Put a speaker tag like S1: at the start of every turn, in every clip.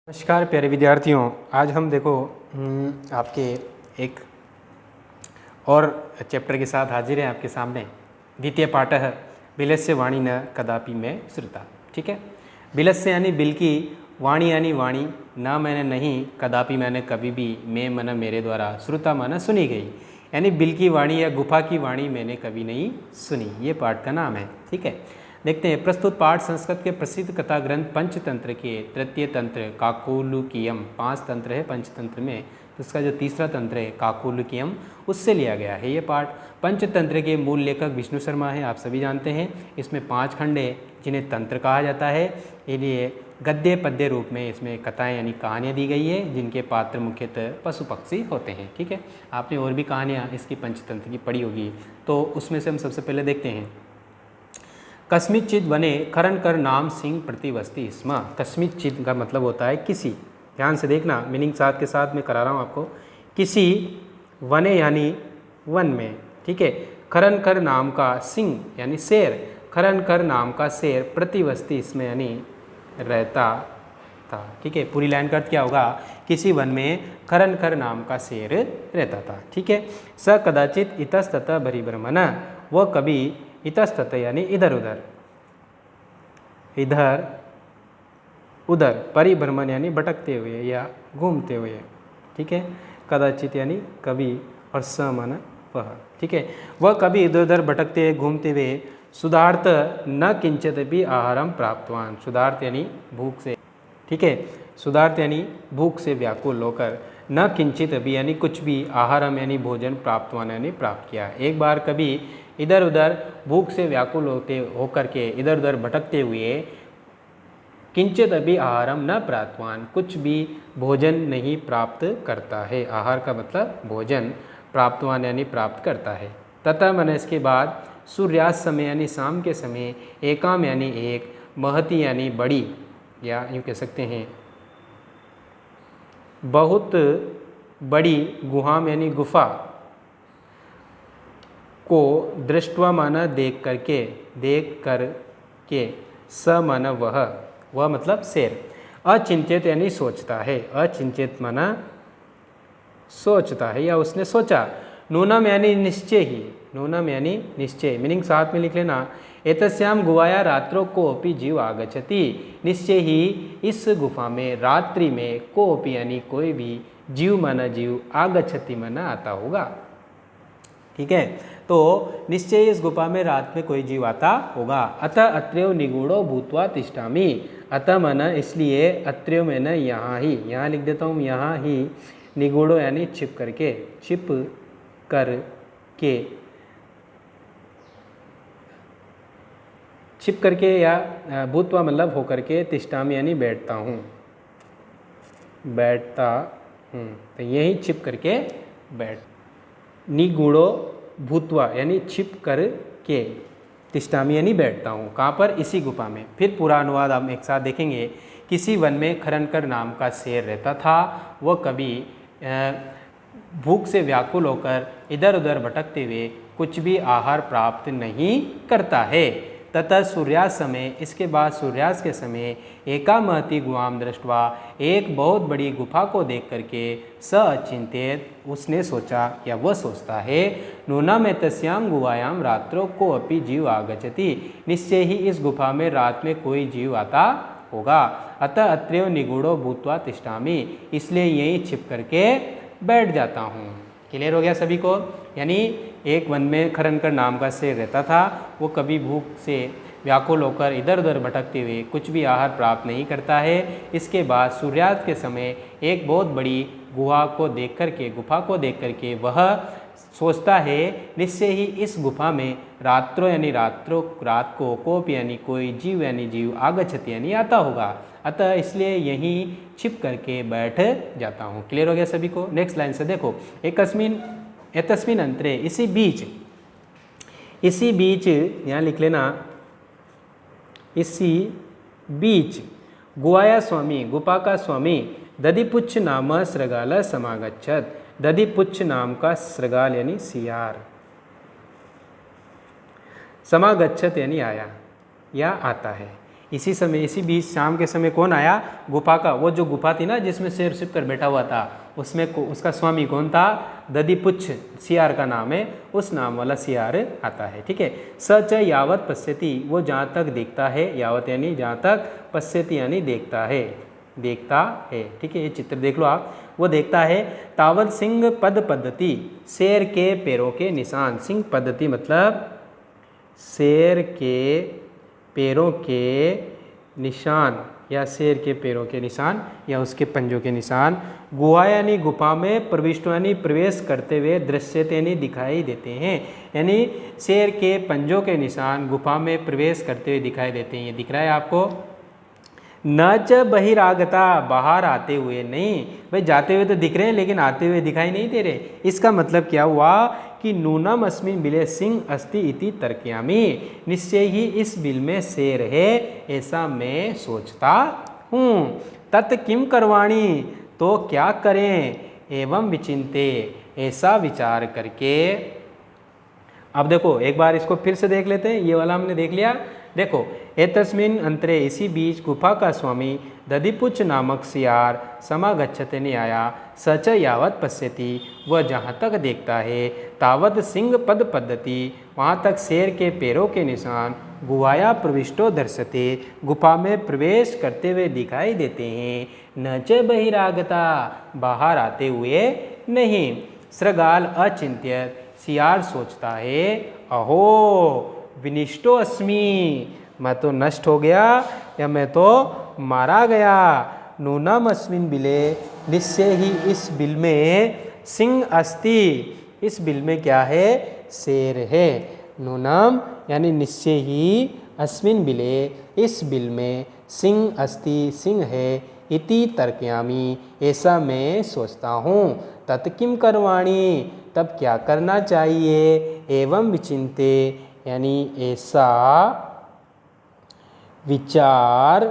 S1: नमस्कार प्यारे विद्यार्थियों, आज हम देखो आपके एक और चैप्टर के साथ हाजिर हैं आपके सामने। द्वितीय पाठः बिलस्य वाणी न कदापि मैं श्रुता। ठीक है, बिलस्य यानी बिल की, वाणी यानी वाणी, न मैंने नहीं, कदापि मैंने कभी भी, मैं मन मेरे द्वारा, श्रुता माना सुनी गई, यानी बिल की वाणी या गुफा की वाणी मैंने कभी नहीं सुनी। ये पाठ का नाम है। ठीक है, देखते हैं। प्रस्तुत पाठ संस्कृत के प्रसिद्ध कथा ग्रंथ पंचतंत्र के तृतीय तंत्र काकोलुकीयम, 5 तंत्र है पंचतंत्र में, तो इसका जो तीसरा तंत्र है काकोलुकीयम, उससे लिया गया है ये पाठ। पंचतंत्र के मूल लेखक विष्णु शर्मा है, आप सभी जानते हैं। इसमें 5 खंड है जिन्हें तंत्र कहा जाता है। इन्हें गद्य पद्य रूप में इसमें कथाएं यानी कहानियाँ दी गई है, जिनके पात्र मुख्यतः पशु पक्षी होते हैं। ठीक है, आपने और भी कहानियाँ इसकी पंचतंत्र की पढ़ी होगी, तो उसमें से हम सबसे पहले देखते हैं। कस्मिच्चित वने खरन कर नाम सिंह प्रतिवस्ती स्म। कस्मिच्चित का मतलब होता है किसी, ध्यान से देखना, मीनिंग साथ के साथ मैं करा रहा हूँ आपको। किसी वने यानी वन में, ठीक है। खरन कर नाम का सिंह यानी शेर, खरन कर नाम का शेर प्रतिवस्ती इसमें यानी रहता था। ठीक है, पूरी लाइन का अर्थ क्या होगा? किसी वन में खरन कर नाम का शेर रहता था। ठीक है। स कदाचित इतस्ततः बहिर्भ्रमन्, वह कभी इतस्ततः यानी इधर उधर, इधर उधर, परिभ्रमण यानी भटकते हुए या घूमते हुए। ठीक है, कदाचित यानी कभी, और स माना वह। ठीक है, वह कभी इधर उधर भटकते हुए घूमते हुए सुधार्थ न किंचित भी आहारम प्राप्तवान। सुधार्थ यानी भूख से, ठीक है, सुधार्थ यानी भूख से व्याकुल होकर, न किंचित भी यानी कुछ भी, आहारम यानी भोजन, प्राप्तवान यानी प्राप्त किया। एक बार कभी इधर उधर भूख से व्याकुल होकर के इधर उधर भटकते हुए, किंचित अभी आहारम न प्राप्तवान, कुछ भी भोजन नहीं प्राप्त करता है। आहार का मतलब भोजन, प्राप्तवान यानी प्राप्त करता है। तथा मैंने इसके बाद सूर्यास्त समय यानी शाम के समय, एकाम यानी एक, महती यानी बड़ी, या यूँ कह सकते हैं बहुत बड़ी, गुहाम यानी गुफा को दृष्टवा माना देख करके, देख कर के, स माना वह मतलब शेर, अचिंतित यानी सोचता है, अचिंतित माना सोचता है या उसने सोचा। नूनम यानी निश्चय ही, नूनम यानी निश्चय, मीनिंग साथ में लिख लेना। एतस्याम गुहाया रात्रो कोपि जीव आगच्छति, निश्चय ही इस गुफा में रात्रि में कोपि यानी कोई भी, जीव माना जीव, आगच्छति माना आता होगा। ठीक है, तो निश्चय इस गुफा में रात में कोई जीव आता होगा। अतः अत्रेव निगूढ़ो भूत्वा तिष्ठामि, अतः माना इसलिए, अत्रेव में न यहाँ ही, यहाँ लिख देता हूँ यहाँ ही, निगूढ़ो यानी छिप करके, छिप कर के, छिप करके या भूत्वा मतलब होकर के, तिष्ठामि यानी बैठता हूँ, बैठता हूँ, तो यही छिप करके बैठ, निगूढ़ो भूत्वा यानी छिप कर के, तिष्ठामि यानी बैठता हूँ। कहाँ पर? इसी गुफा में। फिर पूरा अनुवाद हम एक साथ देखेंगे। किसी वन में खरनकर नाम का शेर रहता था, वह कभी भूख से व्याकुल होकर इधर उधर भटकते हुए कुछ भी आहार प्राप्त नहीं करता है। तथा सूर्यास्त समय, इसके बाद सूर्यास्त के समय, एका महती गुहाम दृष्टवा, एक बहुत बड़ी गुफा को देख करके, स अचिंतित उसने सोचा या वह सोचता है, नूनम एतस्याम गुहायाम रात्रो को अपि जीव आगच्छति, निश्चय ही इस गुफा में रात में कोई जीव आता होगा। अतः अत्रेव निगूढ़ो भूत्वा तिष्ठामि, इसलिए यहीं छिप करके बैठ जाता हूँ। क्लियर हो गया सभी को? यानी एक वन में खरनकर नाम का शेर रहता था, वो कभी भूख से व्याकुल होकर इधर उधर भटकते हुए कुछ भी आहार प्राप्त नहीं करता है। इसके बाद सूर्यास्त के समय एक बहुत बड़ी गुफा को देख करके वह सोचता है, निश्चय ही इस गुफा में रात्रो यानी रात को, कोप यानी कोई, जीव यानी जीव, आगच्छति यानी आता होगा। अतः इसलिए यहीं छिप करके बैठ जाता हूँ। क्लियर हो गया सभी को? नेक्स्ट लाइन से देखो। एतस्मिन अंतरे, इसी बीच यहाँ लिख लेना, इसी बीच गुहाया स्वामी, गुफा का स्वामी, दधिपुच्छ नाम श्रृगाल समागच्छत, दधिपुच्छ नाम का श्रृगाल यानी सियार, समागच्छत यानी आया या आता है। इसी समय इसी बीच शाम के समय कौन आया? गुफा का, वो जो गुफा थी ना जिसमें शेर छिप कर बैठा हुआ था, उसमें उसका स्वामी कौन था? दधिपुच्छ सियार का नाम है, उस नाम वाला सियार आता है। ठीक है। सच यावत पश्यति, वो जहाँ तक देखता है, यावत यानी जहाँ तक, पश्यति यानी देखता है, देखता है। ठीक है, ये चित्र देख लो आप, वो देखता है। तावत सिंह पद पद्धति, शेर के पैरों के निशान। सिंह पद्धति मतलब शेर के पैरों के निशान, या शेर के पैरों के निशान, या उसके पंजों के निशान। गुहा यानी गुफा में, प्रविष्ट यानी प्रवेश करते हुए, दृश्यते यानी दिखाई देते हैं। यानी शेर के पंजों के निशान गुफा में प्रवेश करते हुए दिखाई देते हैं। ये दिख रहा है आपको। न च बहिरागता, बाहर आते हुए नहीं। भाई जाते हुए तो दिख रहे हैं लेकिन आते हुए दिखाई नहीं दे रहे। इसका मतलब क्या हुआ कि नूनम अस्मिन बिले सिंह अस्ति इति तर्कयामि, निश्चय ही इस बिल में शेर है ऐसा मैं सोचता हूँ। तत् किम करवाणी, तो क्या करें, एवं विचिंते, ऐसा विचार करके। अब देखो एक बार इसको फिर से देख लेते हैं, ये वाला हमने देख लिया। देखो, एतस्मिन अंतरे, इसी बीच गुफा का स्वामी दधिपुच्छ नामक सियार समागच्छते ने आया। सच यावत पश्यति, वह जहाँ तक देखता है, तावत सिंह पद पद्धति, वहाँ तक शेर के पैरों के निशान, गुहाया प्रविष्टो दर्शते, गुफा में प्रवेश करते हुए दिखाई देते हैं। न च बहिरागता, बाहर आते हुए नहीं। सृगाल अचिंत्य, सियार सोचता है, अहो विनिष्टो अस्मि, मैं तो नष्ट हो गया या मैं तो मारा गया। नूनम अस्मिन बिले, निश्चय ही इस बिल में, सिंह अस्ति, इस बिल में क्या है, शेर है। नूनम यानी निश्चय ही, अस्मिन बिले, इस बिल में, सिंह अस्ति, सिंह है, इति तर्कयामि, ऐसा मैं सोचता हूँ। तत्किम करवाणी, तब क्या करना चाहिए, एवं विचिंते, यानी ऐसा विचार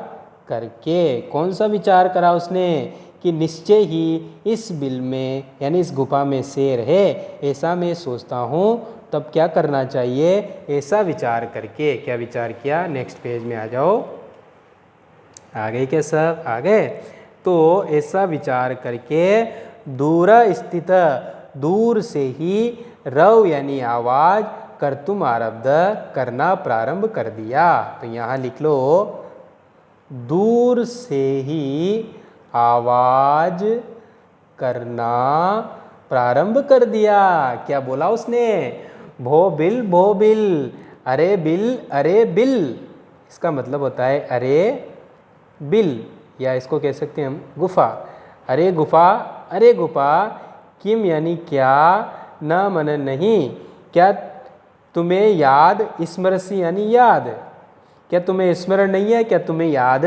S1: करके। कौन सा विचार करा उसने, कि निश्चय ही इस बिल में, यानी इस गुफा में शेर है ऐसा मैं सोचता हूँ, तब क्या करना चाहिए, ऐसा विचार करके। क्या विचार किया, नेक्स्ट पेज में आ जाओ। आ गए क्या सब, आ गए। तो ऐसा विचार करके, दूर स्थित, दूर से ही, रव यानी आवाज, कर्तुम आरब्ध, करना प्रारंभ कर दिया। तो यहाँ लिख लो, दूर से ही आवाज करना प्रारंभ कर दिया। क्या बोला उसने, भो बिल, अरे बिल। इसका मतलब होता है अरे बिल, या इसको कह सकते हैं हम गुफा। अरे गुफा, किम यानी क्या, न मन नहीं, क्या तुम्हें याद, स्मरसी यानी याद, क्या तुम्हें स्मरण नहीं है, क्या तुम्हें याद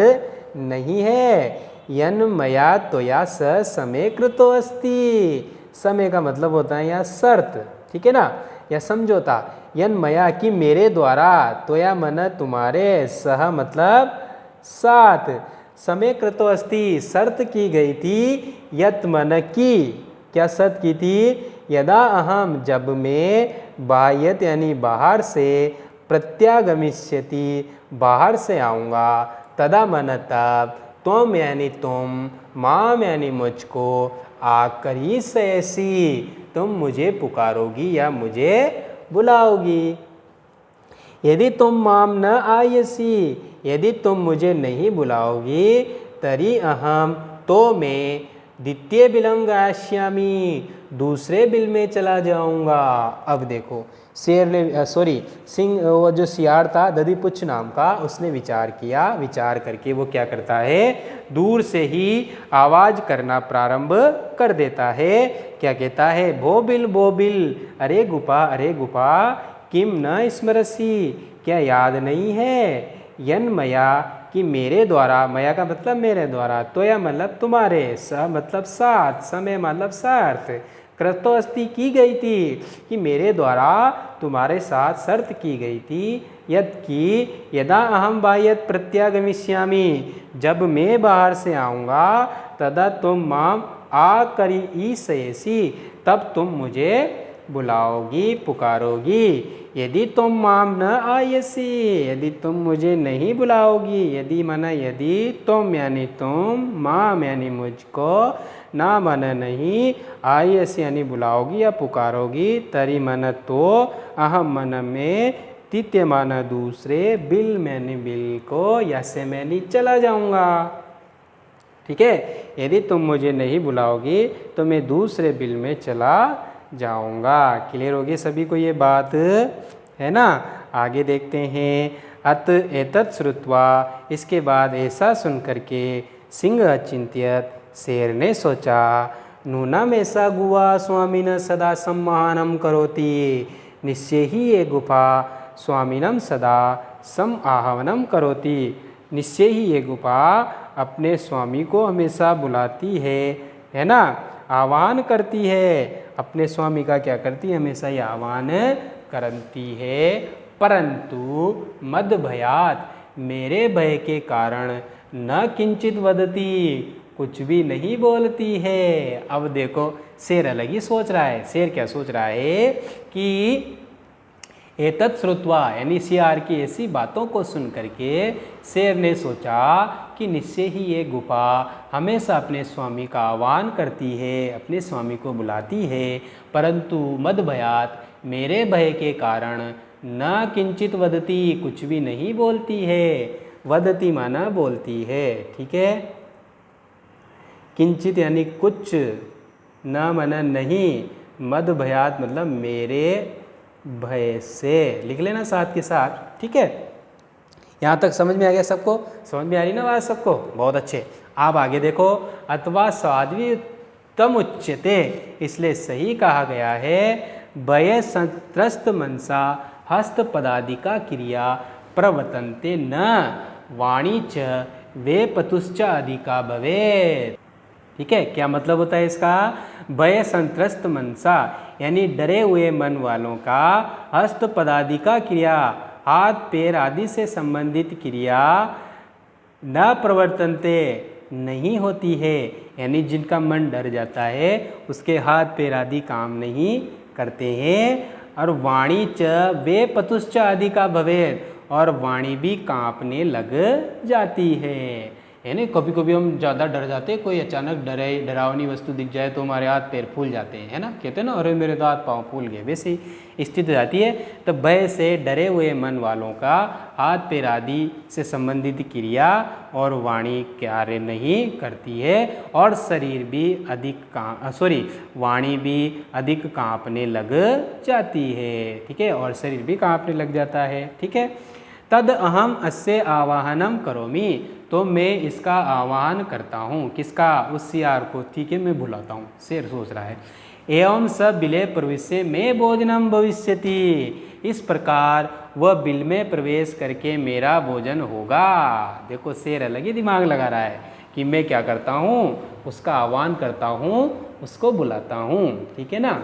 S1: नहीं है। यन मया त्वया स समय कृतो अस्ति, समय का मतलब होता है यहाँ शर्त, ठीक है ना, या समझौता। यन मया कि मेरे द्वारा, त्वया मन तुम्हारे, सह मतलब साथ, समय कृतो अस्ति शर्त की गई थी, यत मन की, क्या शर्त की थी, यदा अहम जब मैं, बाह्यत यानी बाहर से, प्रत्यागमिष्यति बाहर से आऊँगा, तदा मन तब, त्वम यानी तुम, माम यानी मुझको, आकर ही ऐसी तुम मुझे पुकारोगी या मुझे बुलाओगी। यदि तुम माम न आयसी, यदि तुम मुझे नहीं बुलाओगी, तरी अहम, तो मैं, द्वितीय बिलम गाश्यामी, दूसरे बिल में चला जाऊंगा। अब देखो शेर ने सिंह, वो जो सियार था दधिपुच्छ नाम का, उसने विचार किया। विचार करके वो क्या करता है, दूर से ही आवाज करना प्रारंभ कर देता है। क्या कहता है, भो बिल, अरे गुफा, किम न स्मरसी, क्या याद नहीं है, यन मया कि मेरे द्वारा, मया का मतलब मेरे द्वारा, तो या मतलब तुम्हारे, स मतलब साथ, समय मतलब साथ, कृतो अस्ति की गई थी, कि मेरे द्वारा तुम्हारे साथ शर्त की गई थी, यद की यदा अहम बाह्यत प्रत्यागमिष्यामि, जब मैं बाहर से आऊँगा, तदा तुम माम आ करी ईसयसी, तब तुम मुझे बुलाओगी पुकारोगी। यदि तुम माम न आयसी, यदि तुम मुझे नहीं बुलाओगी, यदि माना यदि, तुम यानी तुम, माम यानी मुझको, ना माना नहीं, आयसी यानी बुलाओगी या पुकारोगी, तरी माना तो, अहम माना मैं, द्वितीय माना दूसरे, बिल मैंने बिल को, या से मैंने चला जाऊंगा। ठीक है, यदि तुम मुझे नहीं बुलाओगी तो मैं दूसरे बिल में चला जाऊंगा। क्लियर होगी सभी को ये बात, है ना। आगे देखते हैं। अत एतत् श्रुत्वा, इसके बाद ऐसा सुन करके, सिंह अचिंत्यत, शेर ने सोचा, नूनम ऐसा गुआ स्वामिन सदा सम्मानम करोति, निश्चय ही ये गुफा स्वामिनम सदा सम आहवनम करोति, निश्चय ही ये गुफा अपने स्वामी को हमेशा बुलाती है ना, आह्वान करती है। अपने स्वामी का क्या करती है, हमेशा ये आह्वान करती है। परंतु मद भयात, मेरे भय के कारण, न किंचित वदती, कुछ भी नहीं बोलती है। अब देखो शेर अलग ही सोच रहा है। शेर क्या सोच रहा है कि एतत् श्रुत्वा यानी सियार की ऐसी बातों को सुन करके शेर ने सोचा कि निश्चय ही ये गुफा हमेशा अपने स्वामी का आह्वान करती है, अपने स्वामी को बुलाती है। परंतु मद भयात, मेरे भय के कारण, न किंचित वदती, कुछ भी नहीं बोलती है। वदती माना बोलती है, ठीक है। किंचित यानी कुछ, न माना नहीं, मद भयात मतलब मेरे भय से, लिख लेना साथ के साथ, ठीक है। यहाँ तक समझ में आ गया सबको, समझ में आ रही ना बात सबको, बहुत अच्छे। आप आगे देखो, अथवा साध्वी तम उच्यते, इसलिए सही कहा गया है, भय संत्रस्त मनसा हस्त पदादिका क्रिया प्रवर्तन्ते न वाणी च वे पतुश्च अधिका भवेत्। ठीक है, क्या मतलब होता है इसका, भय संत्रस्त मनसा यानी डरे हुए मन वालों का, हस्त पदादिका क्रिया, हाथ पैर आदि से संबंधित क्रिया, न प्रवर्तनते नहीं होती है, यानी जिनका मन डर जाता है उसके हाथ पैर आदि काम नहीं करते हैं। और वाणी च वे पतुश्च अधिका भवेत्, और वाणी भी कांपने लग जाती है। यानी कभी कभी हम ज़्यादा डर जाते हैं, कोई अचानक डरावनी वस्तु दिख जाए तो हमारे हाथ पैर फूल जाते हैं, है ना, कहते हैं ना, अरे मेरे तो हाथ पाँव फूल गए, वैसे ही स्थिति हो जाती है। तो भय से डरे हुए मन वालों का हाथ पैर आदि से संबंधित क्रिया और वाणी कार्य नहीं करती है, और शरीर भी वाणी भी अधिक कांपने लग जाती है, ठीक है, और शरीर भी कांपने लग जाता है, ठीक है। तद अहम अस्य आवाहनम करोमि, तो मैं इसका आह्वान करता हूँ, किसका, उस सियार को, ठीक है, मैं बुलाता हूँ। शेर सोच रहा है, एवं स बिले प्रविश्य में भोजनम भविष्यति, इस प्रकार वह बिल में प्रवेश करके मेरा भोजन होगा। देखो शेर अलग ही दिमाग लगा रहा है कि मैं क्या करता हूँ, उसका आह्वान करता हूँ, उसको बुलाता हूँ, ठीक है ना।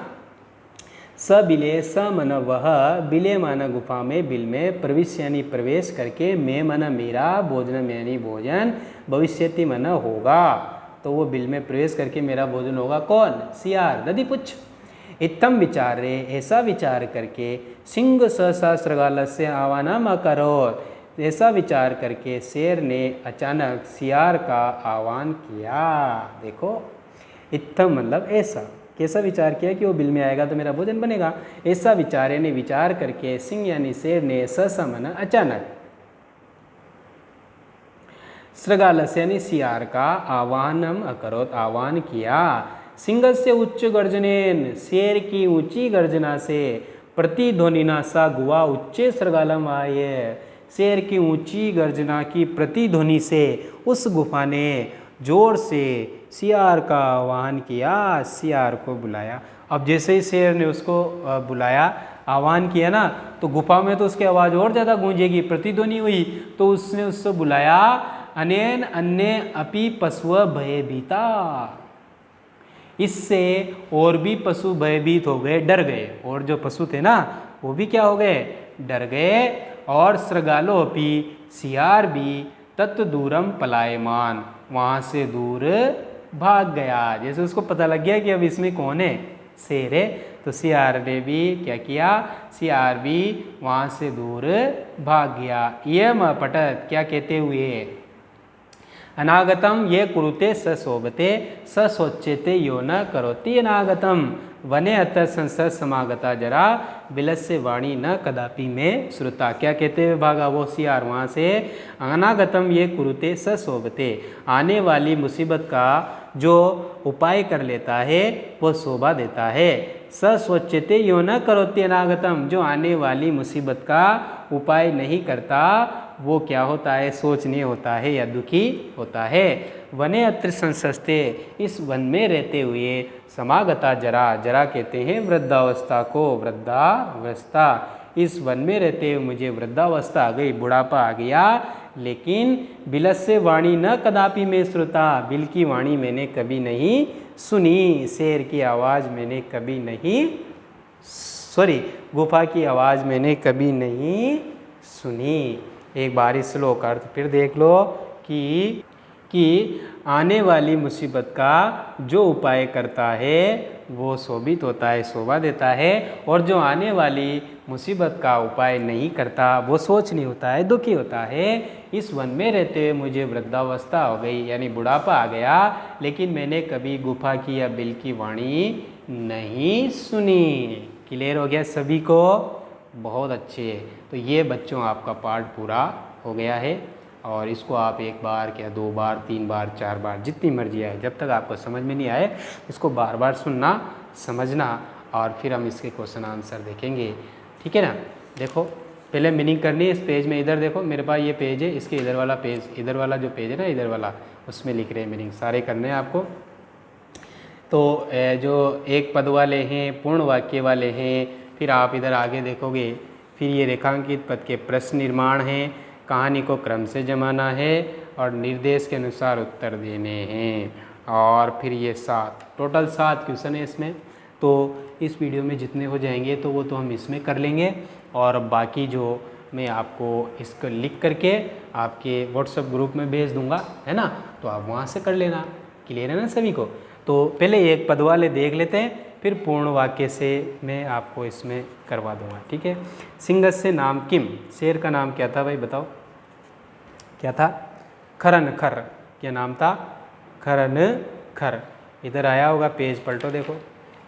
S1: स बिले, स मन वह, बिले माना गुफा में, बिल में, प्रविश्य यानी प्रवेश करके, मैं माना मेरा, भोजन यानी भोजन, भविष्यति माना होगा, तो वो बिल में प्रवेश करके मेरा भोजन होगा। कौन, सियार, नदी पुच्छ। इत्थम विचार रे, ऐसा विचार करके, सिंह सहस्रगाल से आह्वानम अकरोत्, ऐसा विचार करके शेर ने अचानक सियार का आह्वान किया। देखो इत्थम मतलब ऐसा, कैसा विचार किया कि वो बिल में आएगा तो मेरा भोजन बनेगा, ऐसा विचार यानी विचार करके, सिंह यानी शेर ने, सहसा माना अचानक, सृगालस्य यानी सियार का, आह्वानम अकरोत् आह्वान किया। सिंह से उच्च गर्जनेन, शेर की ऊंची गर्जना से, प्रतिध्वनिना सा गुआ उच्चे सृगालम आये, शेर की ऊंची गर्जना की प्रतिध्वनि से उस गुफा ने जोर से सियार का आह्वान किया, सियार को बुलाया। अब जैसे ही शेर ने उसको बुलाया, आह्वान किया ना, तो गुफा में तो उसकी आवाज़ और ज़्यादा गूंजेगी, प्रतिध्वनि हुई, तो उसने उससे बुलाया, अनेन अन्य अपि पशु भयभीता, इससे और भी पशु भयभीत हो गए, डर गए, और जो पशु थे ना वो भी क्या हो गए, डर गए। और सृगालो अपि, सियार भी, तत् दूरम पलायमान, वहाँ से दूर भाग गया। जैसे उसको पता लग गया कि अब इसमें कौन है, शेर है, तो CR ने भी क्या किया, CR भी वहाँ से दूर भाग गया। इयम अपठत क्या कहते हुए, अनागतम ये कुरुते स शोभते स सोच्यते यो न करोति अनागतम वने अतः संसद समागता जरा विलस्य वाणी न कदापि में श्रुता। क्या कहते हुए भागा वो CR वहाँ से, अनागतम ये कुरुते स शोभते, आने वाली मुसीबत का जो उपाय कर लेता है वो शोभा देता है। स सोच्यते यो न करोति अनागतम, जो आने वाली मुसीबत का उपाय नहीं करता वो क्या होता है, सोचनीय होता है या दुखी होता है। वने अत्र संसस्ते, इस वन में रहते हुए, समागता जरा, जरा कहते हैं वृद्धावस्था को, वृद्धावस्था, इस वन में रहते हुए मुझे वृद्धावस्था आ गई, बुढ़ापा आ गया। लेकिन बिलस्य वाणी न कदापि में श्रुता, बिल की वाणी मैंने कभी नहीं सुनी, शेर की आवाज़ मैंने कभी नहीं, गुफा की आवाज़ मैंने कभी नहीं सुनी। एक बार इस श्लोक अर्थ फिर देख लो कि आने वाली मुसीबत का जो उपाय करता है वो शोभित होता है, शोभा देता है, और जो आने वाली मुसीबत का उपाय नहीं करता वो सोचनीय होता है, दुखी होता है। इस वन में रहते हुए मुझे वृद्धावस्था हो गई, यानी बुढ़ापा आ गया, लेकिन मैंने कभी गुफा की या बिल की वाणी नहीं सुनी। क्लियर हो गया सभी को? बहुत अच्छे। तो ये बच्चों आपका पाठ पूरा हो गया है, और इसको आप एक बार क्या 2 बार 3 बार 4 बार जितनी मर्जी आए, जब तक आपको समझ में नहीं आए इसको बार बार सुनना, समझना, और फिर हम इसके क्वेश्चन आंसर देखेंगे। ठीक है ना? देखो पहले मीनिंग करनी है इस पेज में। इधर देखो मेरे पास ये पेज है, इसके इधर वाला पेज, इधर वाला जो पेज है ना, इधर वाला, उसमें लिख रहे हैं मीनिंग, सारे करने हैं आपको। तो जो एक पद वाले हैं, पूर्ण वाक्य वाले हैं, फिर आप इधर आगे देखोगे, फिर ये रेखांकित पद के प्रश्न निर्माण हैं, कहानी को क्रम से जमाना है, और निर्देश के अनुसार उत्तर देने हैं, और फिर ये 7 टोटल 7 क्वेश्चन है इसमें। तो इस वीडियो में जितने हो जाएंगे तो वो तो हम इसमें कर लेंगे, और बाकी जो मैं आपको इसको लिख करके आपके व्हाट्सएप ग्रुप में भेज दूंगा, है ना, तो आप वहाँ से कर लेना। क्लियर है ना सभी को? तो पहले एक पद वाले देख लेते हैं, फिर पूर्ण वाक्य से मैं आपको इसमें करवा दूंगा। ठीक है? सिंहस्य नाम किम, शेर का नाम क्या था भाई बताओ, क्या था? खरन खर, क्या नाम था? खरन खर। इधर आया होगा, पेज पलटो देखो,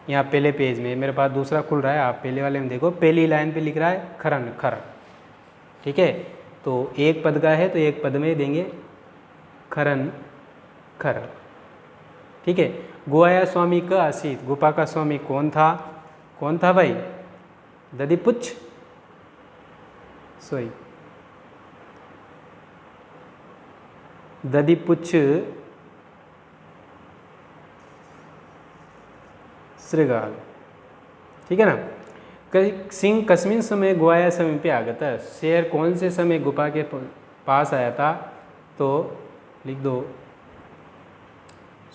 S1: यहाँ पहले पेज में, मेरे पास दूसरा खुल रहा है, आप पहले वाले में देखो, पहली लाइन पे लिख रहा है खरन खर। ठीक है? तो एक पद का है तो एक पद में देंगे खरन खर। ठीक है? गुहाया स्वामी का आसित, गुफा का स्वामी कौन था? कौन था भाई? दधिपुच्छ, सॉरी दधिपुच्छ श्रृगाल। ठीक है ना? सिंह कस्मिन समय गुहाया समीपे आगत, शेर कौन से समय गुफा के पास आया था? तो लिख दो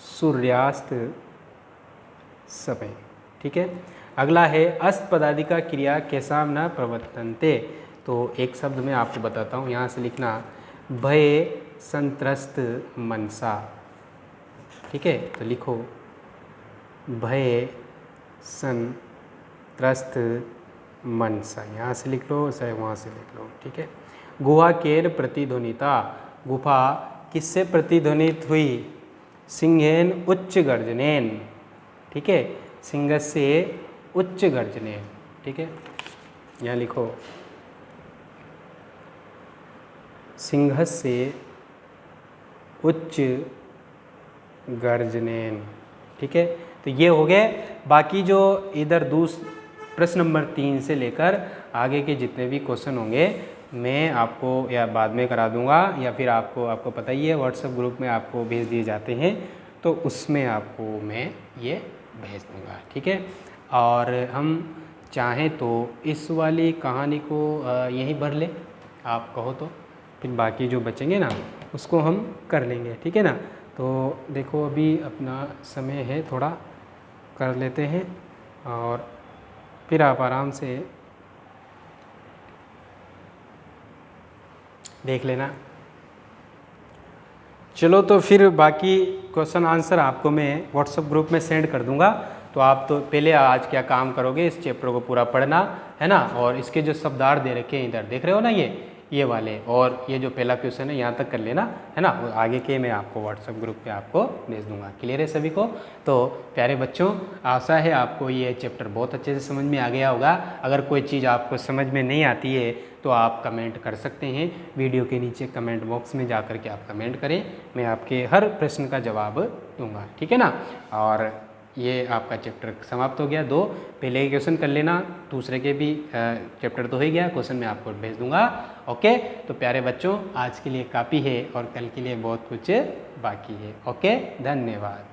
S1: सूर्यास्त समय। ठीक है? अगला है अस्त पदाधिका क्रिया केसाम न प्रवर्तन्ते। तो एक शब्द मैं आपको बताता हूँ, यहाँ से लिखना भय संत्रस्त मनसा। ठीक है? तो लिखो भय संत्रस्त मनसा, यहाँ से लिख लो, चाहे वहाँ से लिख लो। ठीक है? गुहा केर प्रतिध्वनिता, गुफा किससे प्रतिध्वनित हुई? सिंहेन उच्च गर्जनेन। ठीक है? सिंह से उच्च गर्जनेन। ठीक है? यहाँ लिखो सिंह से उच्च गर्जनेन। ठीक है? तो ये हो गए। बाकी जो इधर प्रश्न नंबर 3 से लेकर आगे के जितने भी क्वेश्चन होंगे मैं आपको या बाद में करा दूंगा, या फिर आपको पता ही है व्हाट्सएप ग्रुप में आपको भेज दिए जाते हैं, तो उसमें आपको मैं ये भेज दूंगा। ठीक है? और हम चाहें तो इस वाली कहानी को यहीं भर ले, आप कहो तो, फिर बाकी जो बचेंगे ना उसको हम कर लेंगे। ठीक है ना? तो देखो अभी अपना समय है, थोड़ा कर लेते हैं और फिर आप आराम से देख लेना। चलो तो फिर बाकी क्वेश्चन आंसर आपको मैं व्हाट्सएप ग्रुप में सेंड कर दूंगा, तो आप तो पहले आज क्या काम करोगे, इस चैप्टर को पूरा पढ़ना है ना, और इसके जो शब्दार्थ दे रखे हैं इधर देख रहे हो ना, ये वाले, और ये जो पहला क्वेश्चन है यहाँ तक कर लेना है ना, आगे के मैं आपको व्हाट्सएप ग्रुप पे आपको भेज दूंगा। क्लियर है सभी को? तो प्यारे बच्चों, आशा है आपको ये चैप्टर बहुत अच्छे से समझ में आ गया होगा। अगर कोई चीज़ आपको समझ में नहीं आती है तो आप कमेंट कर सकते हैं, वीडियो के नीचे कमेंट बॉक्स में जा कर के आप कमेंट करें, मैं आपके हर प्रश्न का जवाब दूंगा, ठीक है ना। और ये आपका चैप्टर समाप्त हो गया। 2 पहले के क्वेश्चन कर लेना, दूसरे के भी चैप्टर तो हो ही गया, क्वेश्चन मैं आपको भेज दूंगा। ओके, तो प्यारे बच्चों, आज के लिए काफ़ी है और कल के लिए बहुत कुछ बाकी है। ओके, धन्यवाद।